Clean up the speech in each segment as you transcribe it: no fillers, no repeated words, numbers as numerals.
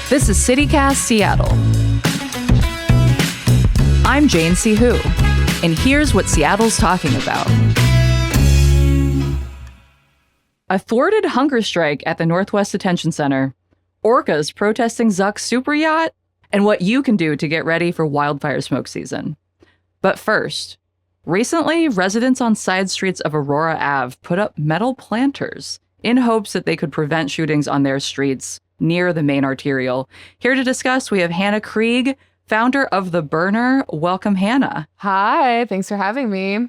This is CityCast Seattle. I'm Jane C. Hu, and here's what Seattle's talking about. A thwarted hunger strike at the Northwest Detention Center, orcas protesting Zuck's super yacht, and what you can do to get ready for wildfire smoke season. But first, recently, residents on side streets of Aurora Ave put up metal planters in hopes that they could prevent shootings on their streets near the main arterial. Here to discuss, we have Hannah Krieg, founder of The Burner. Welcome, Hannah. Hi, thanks for having me.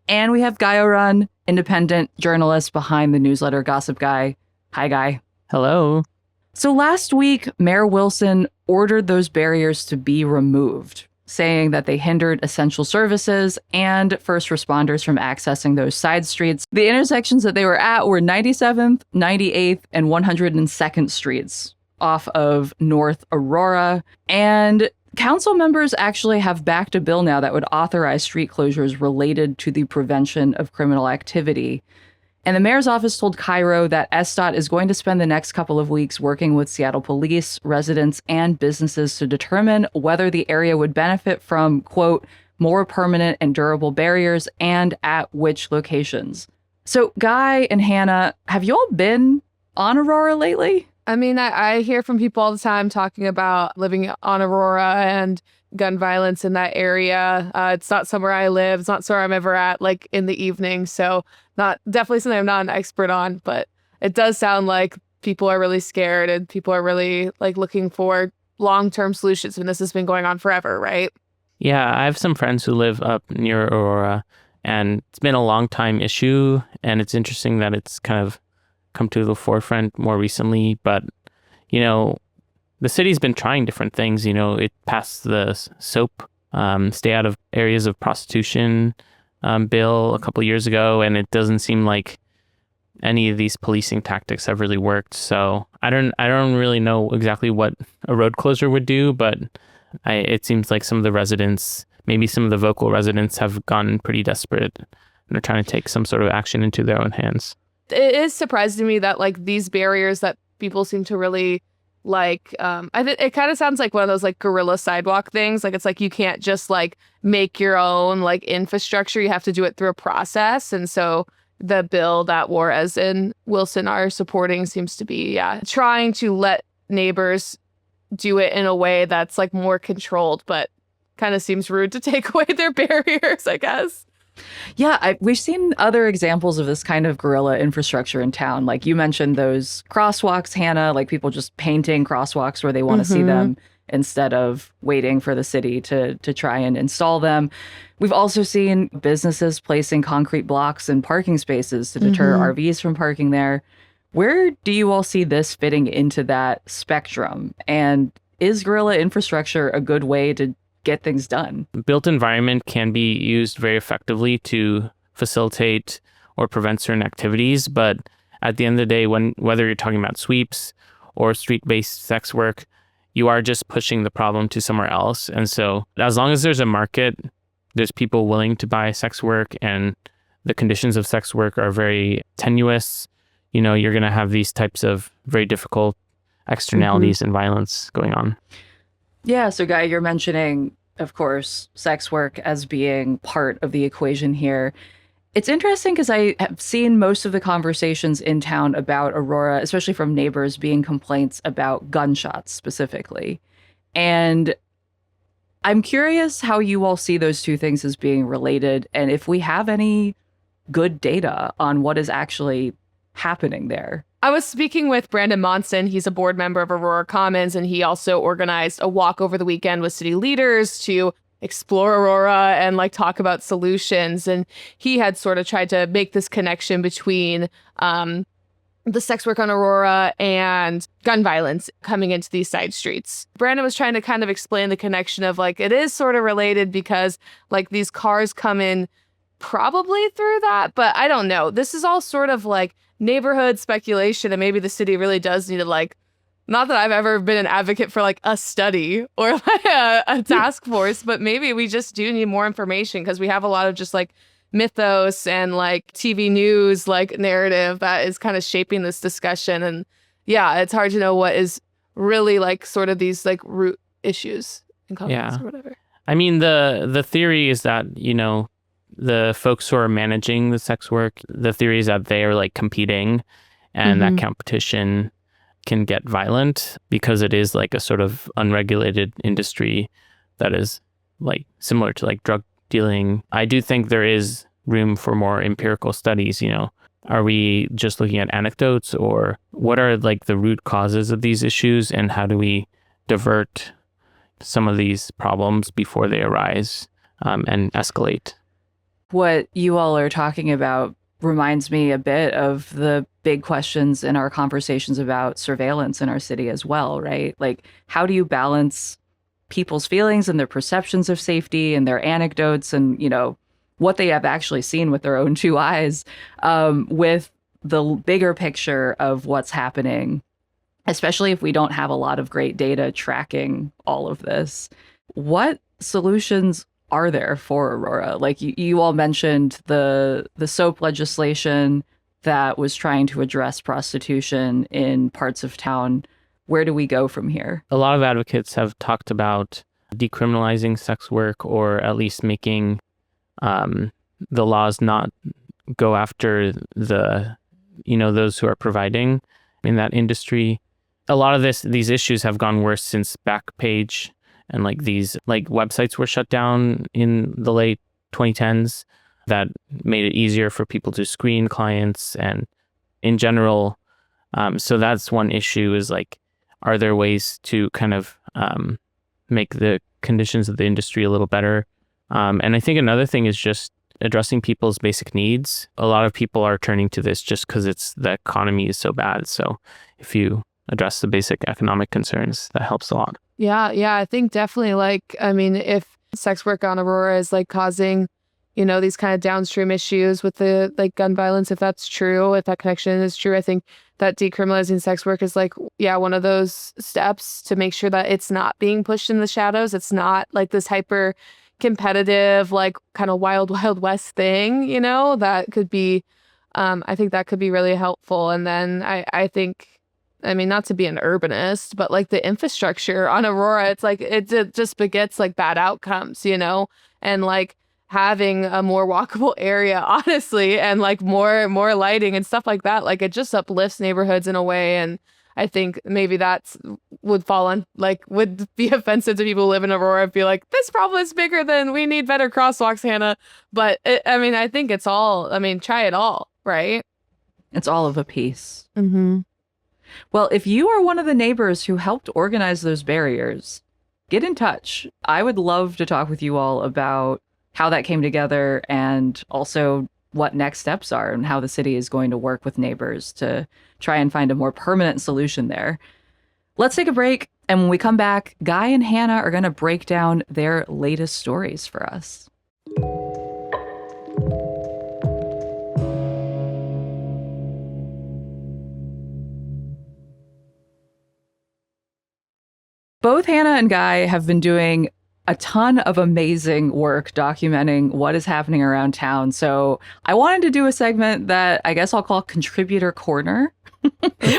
And we have Guy Oron, independent journalist behind the newsletter Gossip Guy. Hi, Guy. Hello. So last week, Mayor Wilson ordered those barriers to be removed, saying that they hindered essential services and first responders from accessing those side streets. The intersections that they were at were 97th, 98th, and 102nd Streets off of North Aurora. And council members actually have backed a bill now that would authorize street closures related to the prevention of criminal activity. And the mayor's office told Cairo that SDOT is going to spend the next couple of weeks working with Seattle police, residents, and businesses to determine whether the area would benefit from, quote, more permanent and durable barriers and at which locations. So, Guy and Hannah, have you all been on Aurora lately? I mean, I hear from people all the time talking about living on Aurora and gun violence in that area. It's not somewhere I live. It's not somewhere I'm ever at, like, in the evening. So definitely something I'm not an expert on, but it does sound like people are really scared and people are really, like, looking for long-term solutions when this has been going on forever, right? Yeah, I have some friends who live up near Aurora, and it's been a long time issue, and it's interesting that it's kind of come to the forefront more recently. But, you know, the city's been trying different things. You know, it passed the SOAP, stay out of areas of prostitution bill a couple years ago, and it doesn't seem like any of these policing tactics have really worked. So I don't really know exactly what a road closure would do, but it seems like some of the residents, maybe some of the vocal residents, have gotten pretty desperate and are trying to take some sort of action into their own hands. It is surprising to me that, like, these barriers that people seem to really like, it kind of sounds like one of those, like, guerrilla sidewalk things. Like, it's like you can't just, like, make your own, like, infrastructure. You have to do it through a process. And so the bill that Juarez and Wilson are supporting seems to be, trying to let neighbors do it in a way that's, like, more controlled, but kind of seems rude to take away their barriers, I guess. Yeah, we've seen other examples of this kind of guerrilla infrastructure in town. Like you mentioned those crosswalks, Hannah, like people just painting crosswalks where they want to see them instead of waiting for the city to try and install them. We've also seen businesses placing concrete blocks in parking spaces to deter RVs from parking there. Where do you all see this fitting into that spectrum? And is guerrilla infrastructure a good way to get things done? Built environment can be used very effectively to facilitate or prevent certain activities, but at the end of the day, whether you're talking about sweeps or street-based sex work, you are just pushing the problem to somewhere else. And so as long as there's a market, there's people willing to buy sex work, and the conditions of sex work are very tenuous, you know, you're going to have these types of very difficult externalities and violence going on. Yeah, so Guy, you're mentioning, of course, sex work as being part of the equation here. It's interesting because I have seen most of the conversations in town about Aurora, especially from neighbors, being complaints about gunshots specifically. And I'm curious how you all see those two things as being related, and if we have any good data on what is actually happening there. I was speaking with Brandon Monson. He's a board member of Aurora Commons, and he also organized a walk over the weekend with city leaders to explore Aurora and, like, talk about solutions. And he had sort of tried to make this connection between the sex work on Aurora and gun violence coming into these side streets. Brandon was trying to kind of explain the connection of, like, it is sort of related because, like, these cars come in probably through that, but I don't know. This is all sort of like neighborhood speculation, and maybe the city really does need to, like, not that I've ever been an advocate for, like, a study or like a task force, but maybe we just do need more information because we have a lot of just, like, mythos and, like, TV news, like, narrative that is kind of shaping this discussion. And yeah, it's hard to know what is really like sort of these like root issues and conflicts or whatever. I mean, the theory is that, the folks who are managing the sex work, the theory is that they are like competing, and that competition can get violent because it is like a sort of unregulated industry that is like similar to like drug dealing. I do think there is room for more empirical studies. Are we just looking at anecdotes, or what are like the root causes of these issues, and how do we divert some of these problems before they arise and escalate? What you all are talking about reminds me a bit of the big questions in our conversations about surveillance in our city as well, right? Like, how do you balance people's feelings and their perceptions of safety and their anecdotes and, what they have actually seen with their own two eyes with the bigger picture of what's happening, especially if we don't have a lot of great data tracking all of this. What solutions are there for Aurora? Like you all mentioned the soap legislation that was trying to address prostitution in parts of town. Where do we go from here? A lot of advocates have talked about decriminalizing sex work, or at least making the laws not go after those who are providing in that industry. A lot of these issues have gone worse since Backpage and like these like websites were shut down in the late 2010s that made it easier for people to screen clients and in general. So that's one issue, is like, are there ways to kind of make the conditions of the industry a little better? And I think another thing is just addressing people's basic needs. A lot of people are turning to this just because the economy is so bad. So if you address the basic economic concerns, that helps a lot. Yeah, I think definitely, like, I mean, if sex work on Aurora is like causing, these kind of downstream issues with the like gun violence, if that's true, if that connection is true, I think that decriminalizing sex work is like, one of those steps to make sure that it's not being pushed in the shadows. It's not like this hyper competitive, like kind of wild west thing, that could be, I think that could be really helpful. And then I think, I mean, not to be an urbanist, but like the infrastructure on Aurora, it's like it just begets like bad outcomes, and like having a more walkable area, honestly, and like more lighting and stuff like that, like it just uplifts neighborhoods in a way. And I think maybe that's would fall on like would be offensive to people who live in Aurora, be like, this problem is bigger than we need better crosswalks, Hannah. But I think it's all, try it all, right? It's all of a piece. Mm-hmm. Well, if you are one of the neighbors who helped organize those barriers, get in touch. I would love to talk with you all about how that came together and also what next steps are and how the city is going to work with neighbors to try and find a more permanent solution there. Let's take a break. And when we come back, Guy and Hannah are going to break down their latest stories for us. Both Hannah and Guy have been doing a ton of amazing work documenting what is happening around town. So I wanted to do a segment that I guess I'll call Contributor Corner,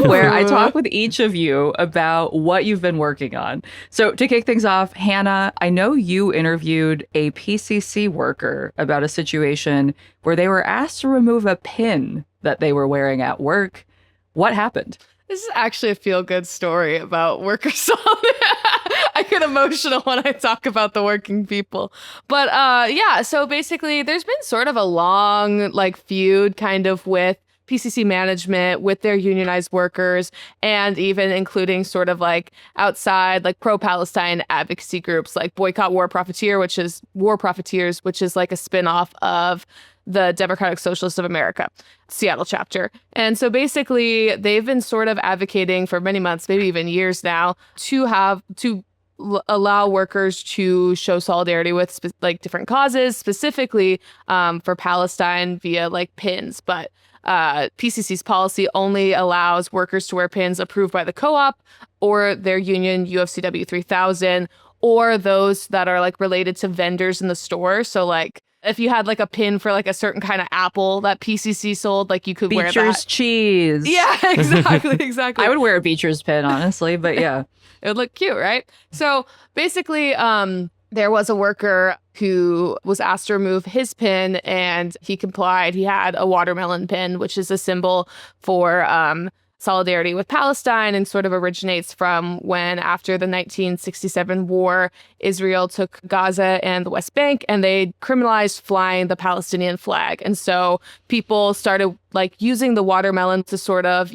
where I talk with each of you about what you've been working on. So to kick things off, Hannah, I know you interviewed a PCC worker about a situation where they were asked to remove a pin that they were wearing at work. What happened? This is actually a feel-good story about workers. I get emotional when I talk about the working people. But so basically there's been sort of a long like feud kind of with PCC management, with their unionized workers, and even including sort of like outside like pro-Palestine advocacy groups like Boycott War Profiteers, which is like a spin-off of the Democratic Socialists of America, Seattle chapter. And so basically they've been sort of advocating for many months, maybe even years now, to allow workers to show solidarity with like different causes, specifically for Palestine via like pins. But PCC's policy only allows workers to wear pins approved by the co-op or their union UFCW 3000, or those that are like related to vendors in the store. So like if you had like a pin for like a certain kind of apple that PCC sold, like you could wear Beecher's that. cheese. Yeah, exactly. I would wear a Beecher's pin, honestly, but yeah. It would look cute, right? So basically, there was a worker who was asked to remove his pin and he complied. He had a watermelon pin, which is a symbol for solidarity with Palestine and sort of originates from when, after the 1967 war, Israel took Gaza and the West Bank and they criminalized flying the Palestinian flag. And so people started like using the watermelon to sort of,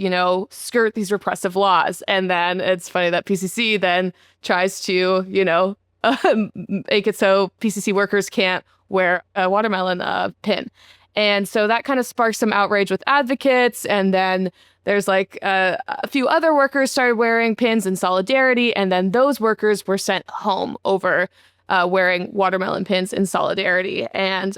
skirt these repressive laws. And then it's funny that PCC then tries to, make it so PCC workers can't wear a watermelon pin. And so that kind of sparked some outrage with advocates. And then there's like a few other workers started wearing pins in solidarity. And then those workers were sent home over wearing watermelon pins in solidarity. And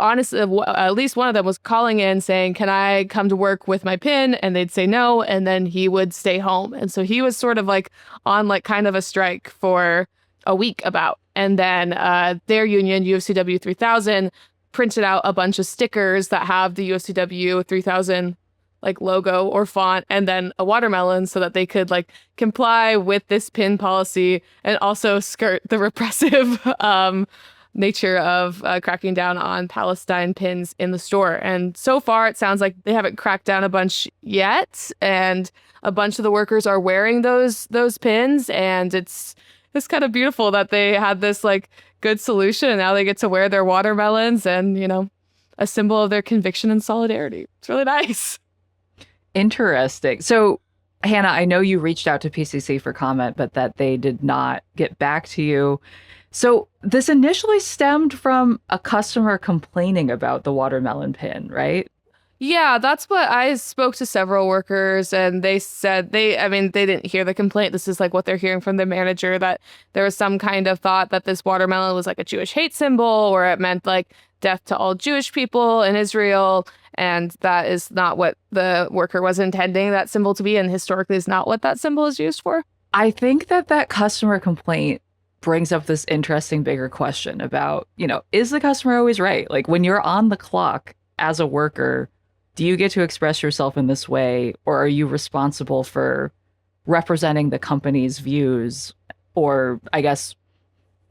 honestly, at least one of them was calling in saying, can I come to work with my pin? And they'd say no. And then he would stay home. And so he was sort of like on like kind of a strike for a week about. And then their union, UFCW 3000, printed out a bunch of stickers that have the UFCW 3000 like logo or font and then a watermelon so that they could like comply with this pin policy and also skirt the repressive nature of cracking down on Palestine pins in the store. And so far it sounds like they haven't cracked down a bunch yet, and a bunch of the workers are wearing those pins, and it's kind of beautiful that they had this like good solution and now they get to wear their watermelons and, a symbol of their conviction and solidarity. It's really nice. Interesting. So, Hannah, I know you reached out to PCC for comment, but that they did not get back to you. So this initially stemmed from a customer complaining about the watermelon pin, right? Yeah, that's what I spoke to several workers and they said they didn't hear the complaint. This is like what they're hearing from the manager, that there was some kind of thought that this watermelon was like a Jewish hate symbol or it meant like death to all Jewish people in Israel. And that is not what the worker was intending that symbol to be. And historically is not what that symbol is used for. I think that customer complaint brings up this interesting bigger question about, is the customer always right? Like when you're on the clock as a worker, do you get to express yourself in this way, or are you responsible for representing the company's views, or I guess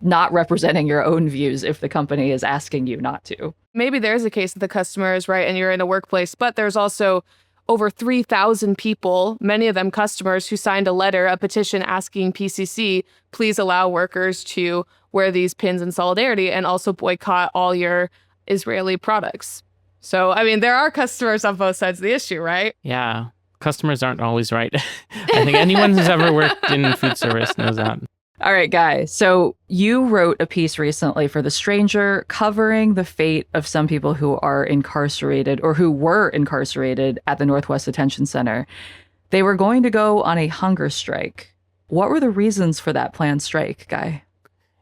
not representing your own views if the company is asking you not to? Maybe there's a case that the customer is right and you're in a workplace, but there's also over 3,000 people, many of them customers, who signed a letter, a petition asking PCC, please allow workers to wear these pins in solidarity and also boycott all your Israeli products. So, I mean, there are customers on both sides of the issue, right? Yeah. Customers aren't always right. I think anyone who's ever worked in food service knows that. All right, guys. So you wrote a piece recently for The Stranger covering the fate of some people who are incarcerated or who were incarcerated at the Northwest Detention Center. They were going to go on a hunger strike. What were the reasons for that planned strike, Guy?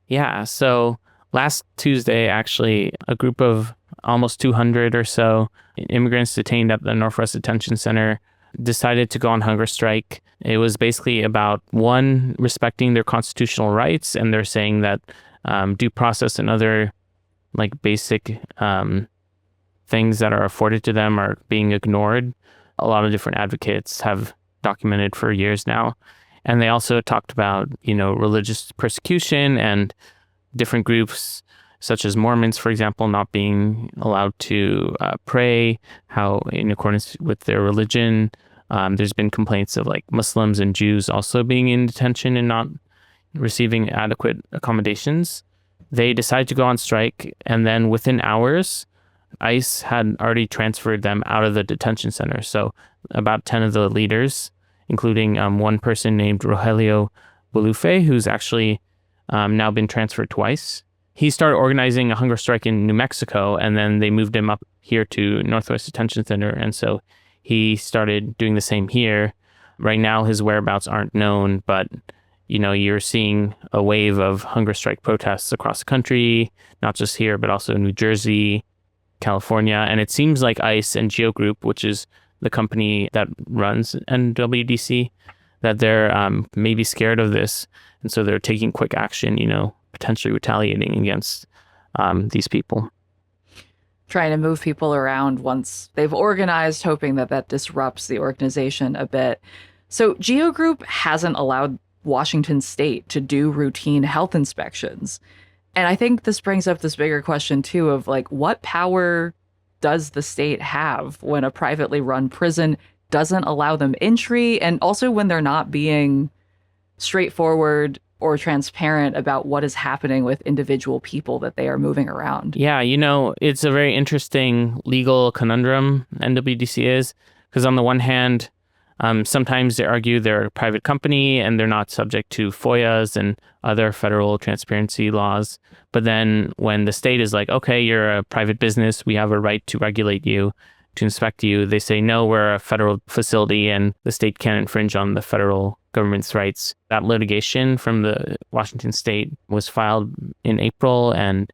Yeah. So last Tuesday, actually, a group of almost 200 or so immigrants detained at the Northwest Detention Center decided to go on hunger strike. It was basically about, one, respecting their constitutional rights, and they're saying that due process and other like basic things that are afforded to them are being ignored. A lot of different advocates have documented for years now. And they also talked about, religious persecution and different groups such as Mormons, for example, not being allowed to pray, how in accordance with their religion. There's been complaints of like Muslims and Jews also being in detention and not receiving adequate accommodations. They decided to go on strike, and then within hours, ICE had already transferred them out of the detention center. So about 10 of the leaders, including one person named Rogelio Bolufe, who's actually now been transferred twice. He started organizing a hunger strike in New Mexico, and then they moved him up here to Northwest Detention Center. And so he started doing the same here. Right now, his whereabouts aren't known, but, you're seeing a wave of hunger strike protests across the country, not just here, but also New Jersey, California. And it seems like ICE and Geo Group, which is the company that runs NWDC, that they're maybe scared of this. And so they're taking quick action, potentially retaliating against these people. Trying to move people around once they've organized, hoping that that disrupts the organization a bit. So Geo Group hasn't allowed Washington State to do routine health inspections. And I think this brings up this bigger question, too, of like, what power does the state have when a privately run prison doesn't allow them entry? And also when they're not being straightforward or transparent about what is happening with individual people that they are moving around. Yeah, it's a very interesting legal conundrum, NWDC is, because on the one hand, sometimes they argue they're a private company and they're not subject to FOIAs and other federal transparency laws. But then when the state is like, okay, you're a private business, we have a right to regulate you, to inspect you, they say, no, we're a federal facility and the state can't infringe on the federal government's rights. That litigation from the Washington state was filed in April, and,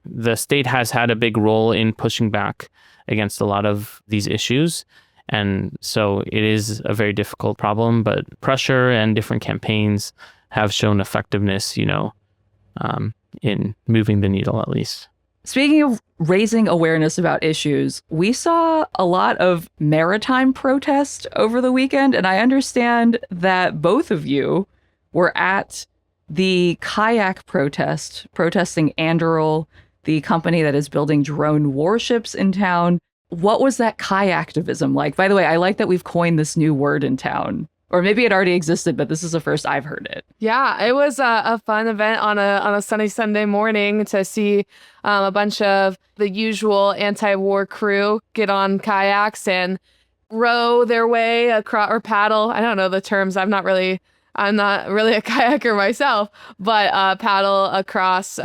the state has had a big role in pushing back against a lot of these issues. And so it is a very difficult problem, but pressure and different campaigns have shown effectiveness, in moving the needle at least. Speaking of raising awareness about issues, we saw a lot of maritime protest over the weekend, and I understand that both of you were at the kayak protest, protesting Anduril, the company that is building drone warships in town. What was that kayaktivism like? By the way, I like that we've coined this new word in town. Or maybe it already existed, but this is the first I've heard it. Yeah, it was a fun event on a sunny Sunday morning to see a bunch of the usual anti-war crew get on kayaks and row their way across, or paddle. I don't know the terms. I'm not really a kayaker myself, but paddle across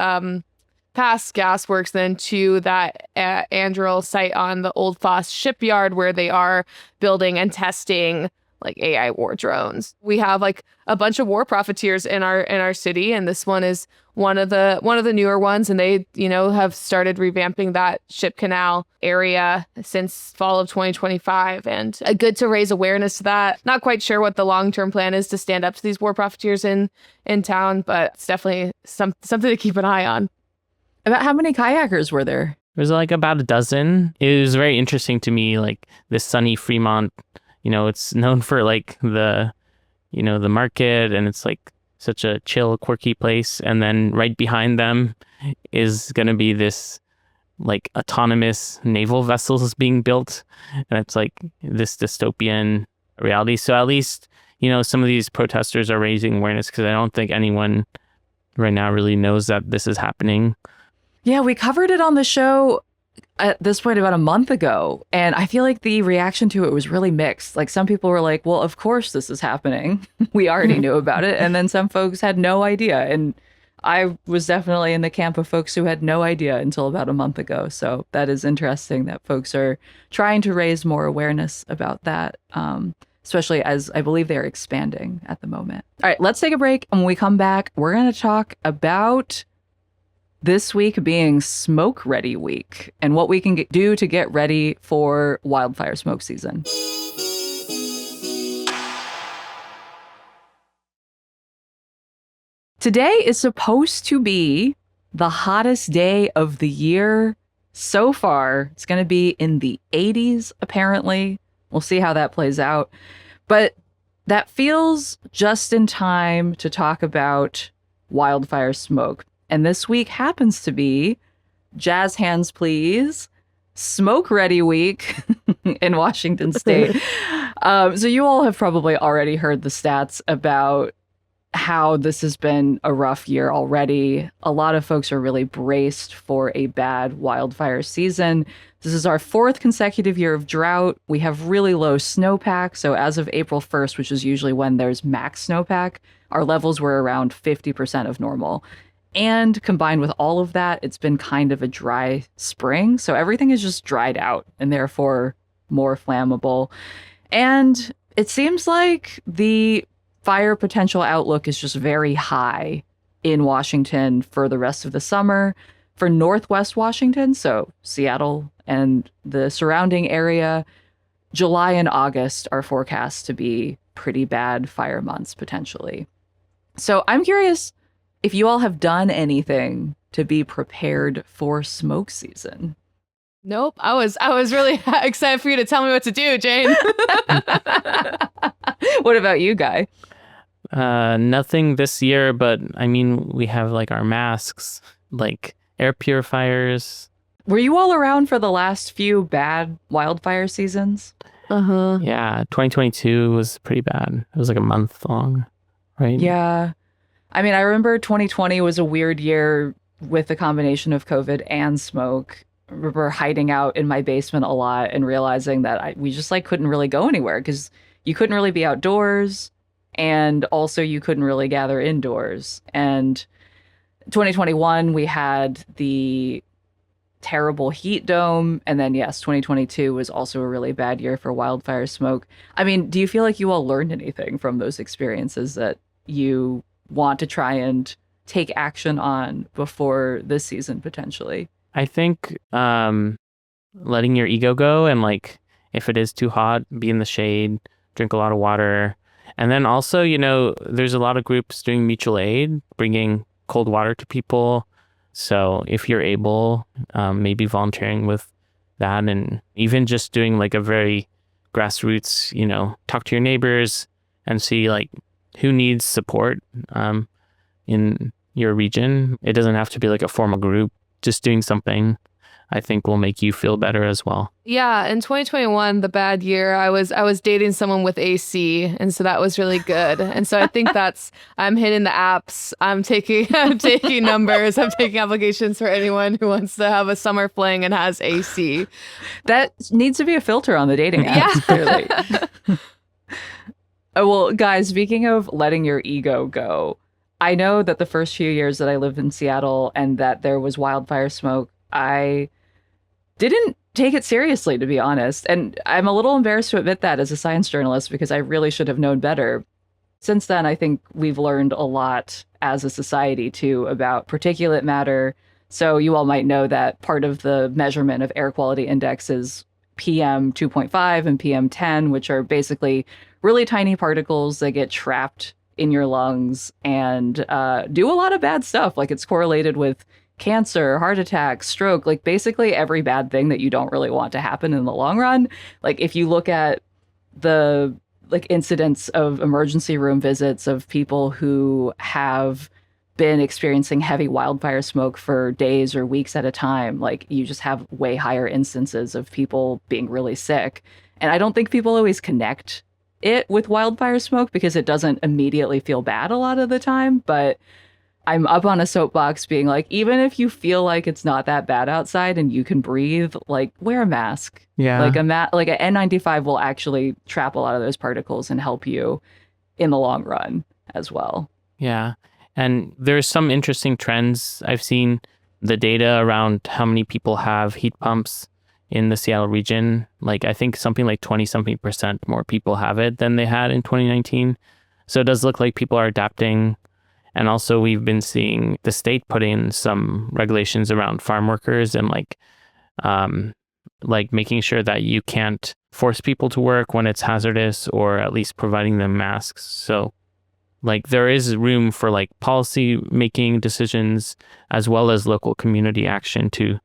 past gasworks then to that Anduril site on the Old Foss shipyard where they are building and testing like AI war drones. We have like a bunch of war profiteers in our city, and this one is one of the newer ones, and they, have started revamping that ship canal area since fall of 2025, and good to raise awareness to that. Not quite sure what the long-term plan is to stand up to these war profiteers in town, but it's definitely something to keep an eye on. About how many kayakers were there? It was like about a dozen. It was very interesting to me, like this sunny Fremont. It's known for like the market, and it's like such a chill, quirky place. And then right behind them is going to be this like autonomous naval vessels being built. And it's like this dystopian reality. So at least, some of these protesters are raising awareness, because I don't think anyone right now really knows that this is happening. Yeah, we covered it on the show at this point about a month ago, and I feel like the reaction to it was really mixed. Like, some people were like, well, of course this is happening. We already knew about it. And then some folks had no idea. And I was definitely in the camp of folks who had no idea until about a month ago. So that is interesting that folks are trying to raise more awareness about that, especially as I believe they're expanding at the moment. All right, let's take a break. And when we come back, we're going to talk about this week being Smoke Ready Week and what we can do to get ready for wildfire smoke season. Today is supposed to be the hottest day of the year so far. It's going to be in the 80s, apparently. We'll see how that plays out. But that feels just in time to talk about wildfire smoke. And this week happens to be, jazz hands please, Smoke Ready Week in Washington State. So you all have probably already heard the stats about how this has been a rough year already. A lot of folks are really braced for a bad wildfire season. This is our 4th consecutive year of drought. We have really low snowpack. So as of April 1st, which is usually when there's max snowpack, our levels were around 50% of normal. And combined with all of that, it's been kind of a dry spring. So everything is just dried out and therefore more flammable. And it seems like the fire potential outlook is just very high in Washington for the rest of the summer. For Northwest Washington, so Seattle and the surrounding area, July and August are forecast to be pretty bad fire months potentially. So I'm curious, if you all have done anything to be prepared for smoke season. Nope. I was really excited for you to tell me what to do, Jane. What about you, Guy? Nothing this year, but I mean, we have like our masks, like air purifiers. Were you all around for the last few bad wildfire seasons? Uh-huh. Yeah, 2022 was pretty bad. It was like a month long, right? Yeah. I mean, I remember 2020 was a weird year with the combination of COVID and smoke. I remember hiding out in my basement a lot and realizing that we just like couldn't really go anywhere because you couldn't really be outdoors and also you couldn't really gather indoors. And 2021, we had the terrible heat dome. And then, yes, 2022 was also a really bad year for wildfire smoke. I mean, do you feel like you all learned anything from those experiences that you want to try and take action on before this season potentially? I think letting your ego go and like if it is too hot, be in the shade, drink a lot of water. And then also, you know, there's a lot of groups doing mutual aid, bringing cold water to people. So if you're able, maybe volunteering with that and even just doing like a very grassroots, you know, talk to your neighbors and see like who needs support in your region. It doesn't have to be like a formal group. Just doing something, I think, will make you feel better as well. Yeah, in 2021, the bad year, I was dating someone with AC, and so that was really good. And so I think I'm hitting the apps. I'm taking numbers. I'm taking applications for anyone who wants to have a summer fling and has AC. That needs to be a filter on the dating apps, clearly. Oh, well, guys, speaking of letting your ego go, I know that the first few years that I lived in Seattle and that there was wildfire smoke, I didn't take it seriously, to be honest. And I'm a little embarrassed to admit that as a science journalist because I really should have known better. Since then, I think we've learned a lot as a society, too, about particulate matter. So you all might know that part of the measurement of air quality index is PM 2.5 and PM 10, which are basically really tiny particles that get trapped in your lungs and do a lot of bad stuff. Like it's correlated with cancer, heart attack, stroke, like basically every bad thing that you don't really want to happen in the long run. Like if you look at the like incidents of emergency room visits of people who have been experiencing heavy wildfire smoke for days or weeks at a time, like you just have way higher instances of people being really sick. And I don't think people always connect it with wildfire smoke because it doesn't immediately feel bad a lot of the time. But I'm up on a soapbox being like, even if you feel like it's not that bad outside and you can breathe, like wear a mask. Yeah. Like like an N95 will actually trap a lot of those particles and help you in the long run as well. Yeah. And there's some interesting trends. I've seen the data around how many people have heat pumps in the Seattle region. Like I think something like 20-something% more people have it than they had in 2019. So it does look like people are adapting. And also we've been seeing the state put in some regulations around farm workers and like making sure that you can't force people to work when it's hazardous or at least providing them masks. So like there is room for like policy making decisions as well as local community action to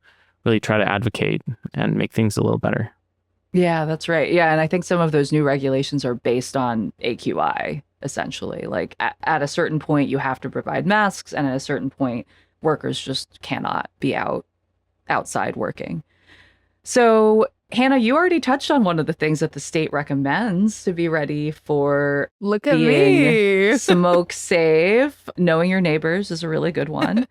really try to advocate and make things a little better. Yeah, that's right. Yeah, and I think some of those new regulations are based on AQI, essentially. Like at a certain point, you have to provide masks, and at a certain point, workers just cannot be outside working. So, Hannah, you already touched on one of the things that the state recommends to be ready for Look at being me. smoke safe. Knowing your neighbors is a really good one.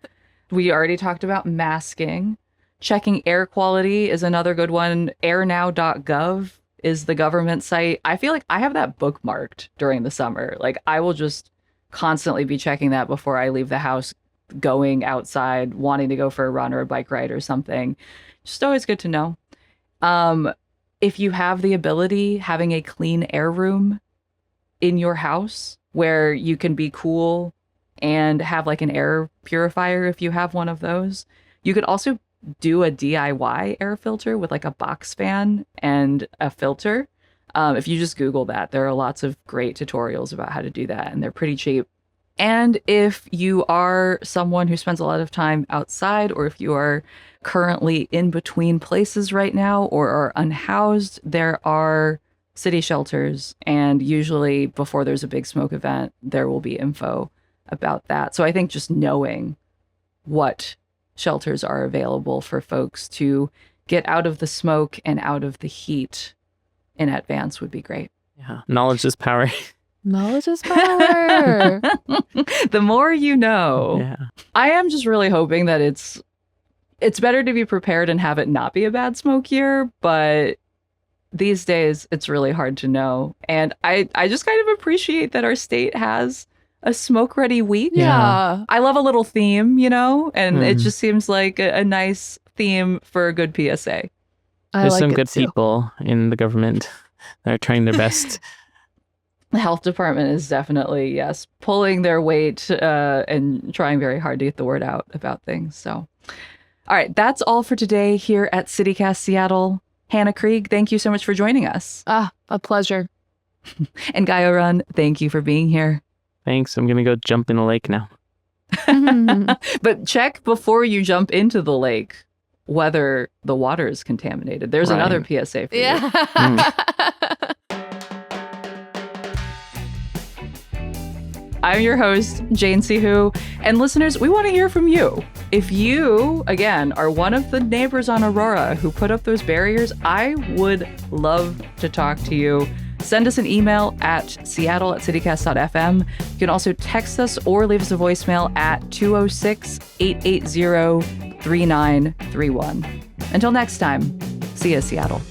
We already talked about masking. Checking air quality is another good one. airnow.gov is the government site. I feel like I have that bookmarked during the summer. Like I will just constantly be checking that before I leave the house, going outside, wanting to go for a run or a bike ride or something. Just always good to know. If you have the ability, having a clean air room in your house where you can be cool and have like an air purifier if you have one of those. You could also do a DIY air filter with like a box fan and a filter. If you just Google that, there are lots of great tutorials about how to do that, and they're pretty cheap. And if you are someone who spends a lot of time outside, or if you are currently in between places right now or are unhoused, there are city shelters. And usually before there's a big smoke event, there will be info about that. So I think just knowing what shelters are available for folks to get out of the smoke and out of the heat in advance would be great. Yeah. Knowledge is power. Knowledge is power. The more you know. Yeah. I am just really hoping that it's better to be prepared and have it not be a bad smoke year, but these days it's really hard to know. And I just kind of appreciate that our state has a smoke ready week. Yeah. I love a little theme, and it just seems like a nice theme for a good PSA. There's some good people in the government that are trying their best. The health department is definitely, yes, pulling their weight and trying very hard to get the word out about things. So, all right, that's all for today here at CityCast Seattle. Hannah Krieg, thank you so much for joining us. A pleasure. And Guy Oron, thank you for being here. Thanks. I'm going to go jump in the lake now. But check before you jump into the lake whether the water is contaminated. There's another PSA for you. Yeah. I'm your host, Jane Sihu. And listeners, we want to hear from you. If you, again, are one of the neighbors on Aurora who put up those barriers, I would love to talk to you. Send us an email at seattle@citycast.fm. You can also text us or leave us a voicemail at 206-880-3931. Until next time, see you, Seattle.